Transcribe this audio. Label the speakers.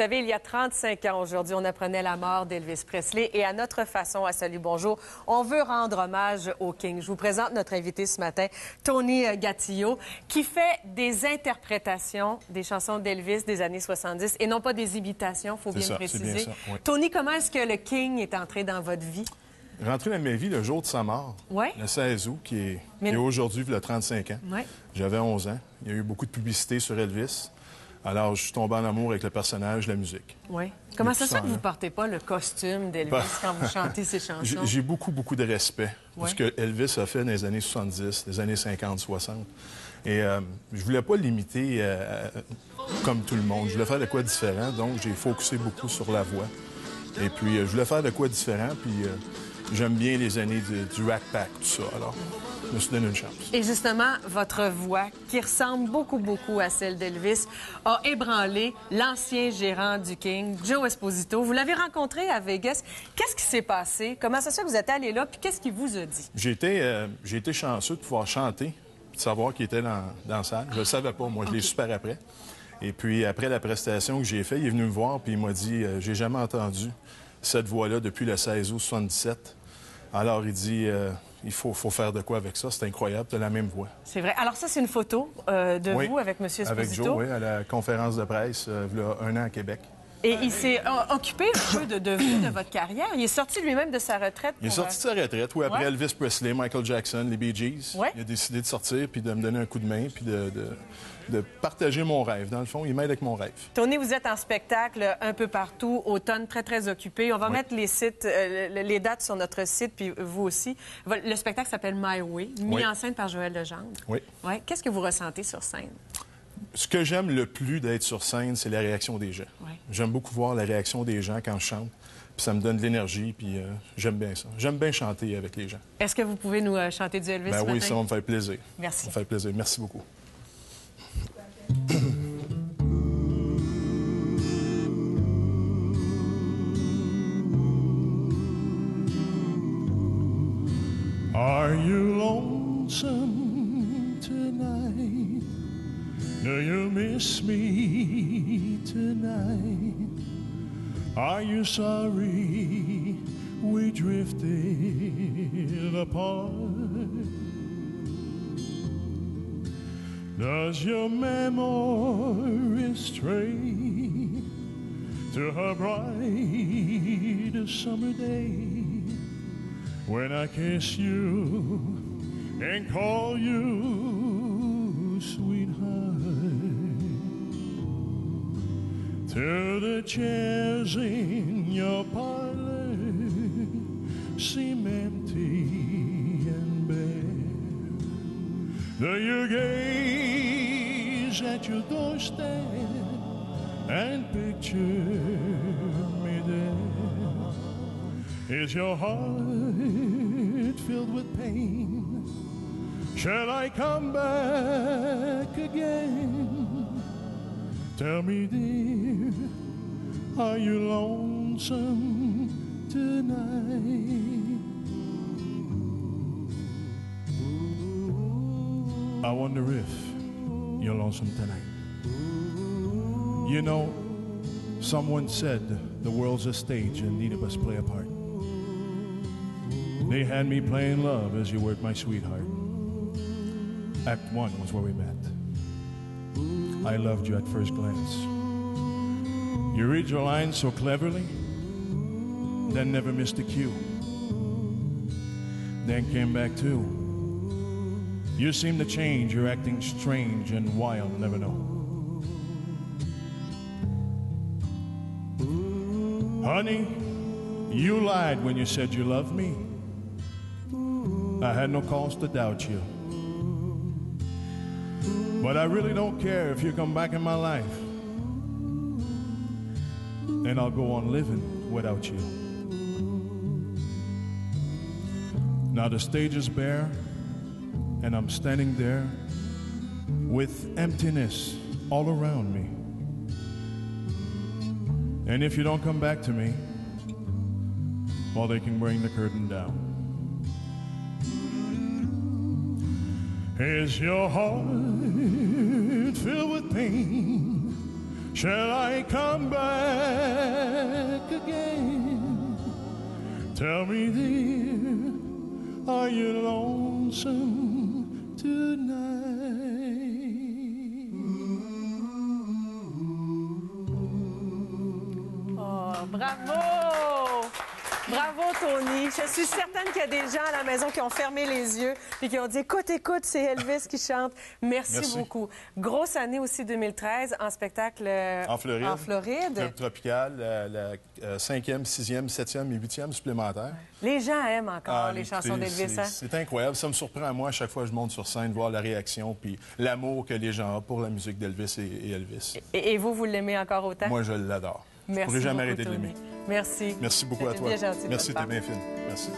Speaker 1: savez, il y a 35 ans aujourd'hui, on apprenait la mort d'Elvis Presley et à notre façon, à Salut Bonjour, on veut rendre hommage au King. Je vous présente notre invité ce matin, Tony Gattillo, qui fait des interprétations des chansons d'Elvis des années 70 et non pas des imitations, il faut bien le préciser.
Speaker 2: Bien ça, oui.
Speaker 1: Tony, comment est-ce que le King est entré dans votre vie?
Speaker 2: Rentré dans ma vie le jour de sa mort, le 16 août, qui est aujourd'hui, il y a 35 ans.
Speaker 1: Ouais.
Speaker 2: J'avais 11 ans. Il y a eu beaucoup de publicité sur Elvis. Alors, je suis tombé en amour avec le personnage, la musique.
Speaker 1: Oui. Comment ça se fait que vous ne portez pas le costume d'Elvis quand vous chantez ces chansons?
Speaker 2: J'ai beaucoup de respect pour ce que Elvis a fait dans les années 70, les années 50, 60. Et je voulais pas l'imiter comme tout le monde. Je voulais faire de quoi différent, donc j'ai focusé beaucoup sur la voix. Et puis, je voulais faire de quoi différent, puis j'aime bien les années du Rat Pack, tout ça. Alors, je me suis donné une chance.
Speaker 1: Et justement, votre voix, qui ressemble beaucoup à celle d'Elvis, a ébranlé l'ancien gérant du King, Joe Esposito. Vous l'avez rencontré à Vegas. Qu'est-ce qui s'est passé? Comment ça se fait que vous êtes allé là? Puis qu'est-ce qu'il vous a dit?
Speaker 2: J'ai été chanceux de pouvoir chanter, de savoir qu'il était dans la salle. Je ne le savais pas, moi. Je l'ai su par après. Et puis, après la prestation que j'ai faite, il est venu me voir puis il m'a dit « J'ai jamais entendu cette voix-là depuis le 16 août 77. » Alors, il dit il faut faire de quoi avec ça. C'est incroyable, tu as la même voix.
Speaker 1: C'est vrai. Alors ça, c'est une photo de vous avec M. Esposito.
Speaker 2: Avec Joe, oui, à la conférence de presse, il y a un an à Québec.
Speaker 1: Et il s'est occupé un peu de vous, de votre carrière. Il est sorti lui-même de sa retraite.
Speaker 2: Il est sorti de sa retraite, oui, après Elvis Presley, Michael Jackson, les Bee Gees.
Speaker 1: Ouais.
Speaker 2: Il a décidé de sortir puis de me donner un coup de main puis de partager mon rêve. Dans le fond, il m'aide avec mon rêve.
Speaker 1: Tony, vous êtes en spectacle un peu partout, automne très occupé. On va mettre les dates sur notre site, puis vous aussi. Le spectacle s'appelle My Way, mis en scène par Joël Legendre.
Speaker 2: Oui.
Speaker 1: Ouais. Qu'est-ce que vous ressentez sur scène?
Speaker 2: Ce que j'aime le plus d'être sur scène, c'est la réaction des gens.
Speaker 1: Ouais.
Speaker 2: J'aime beaucoup voir la réaction des gens quand je chante. Puis ça me donne de l'énergie, puis j'aime bien ça. J'aime bien chanter avec les gens.
Speaker 1: Est-ce que vous pouvez nous chanter du Elvis ce matin?
Speaker 2: Oui, ça va me faire plaisir.
Speaker 1: Merci.
Speaker 2: Ça me fait plaisir. Merci beaucoup. Are you lonesome tonight? Do you miss me tonight? Are you sorry we drifted apart? Does your memory stray to a bright summer day when I kiss you and call you sweetheart? To the chairs in your parlor seem empty and bare. Do you gaze at your doorstep and picture me there? Is your heart filled with pain? Shall I come back again? Tell me, dear, are you lonesome tonight? I wonder if you're lonesome tonight. You know, someone said the world's a stage and neither of us play a part. They had me playing love as you were my sweetheart. Act 1 was where we met. I loved you at first glance. You read your lines so cleverly, then never missed a cue. Then came back too. You seem to change, you're acting strange and why I'll never know. Honey, you lied when you said you loved me. I had no cause to doubt you. But I really don't care if you come back in my life. And I'll go on living without you. Now the stage is bare, and I'm standing there with emptiness all around me. And if you don't come back to me, well, they can bring the curtain down. Is your heart filled with pain? Shall I come back again. Tell me, dear, are you lonesome tonight?
Speaker 1: Oh, bravo! Bravo, Tony. Je suis certaine qu'il y a des gens à la maison qui ont fermé les yeux et qui ont dit « Écoute, écoute, c'est Elvis qui chante. » Merci beaucoup. Grosse année aussi 2013 en spectacle
Speaker 2: en Floride.
Speaker 1: Club
Speaker 2: Tropical, la 5e, 6e, 7e et 8e supplémentaire.
Speaker 1: Les gens aiment encore les chansons d'Elvis. Hein?
Speaker 2: C'est incroyable. Ça me surprend à moi à chaque fois que je monte sur scène, voir la réaction puis l'amour que les gens ont pour la musique d'Elvis et Elvis.
Speaker 1: Et vous l'aimez encore autant?
Speaker 2: Moi, je l'adore. Je ne
Speaker 1: Merci
Speaker 2: pourrais jamais
Speaker 1: beaucoup,
Speaker 2: arrêter de l'aimer.
Speaker 1: Merci.
Speaker 2: Merci beaucoup à toi.
Speaker 1: Bien gentil.
Speaker 2: Merci, t'es bien fine. Merci.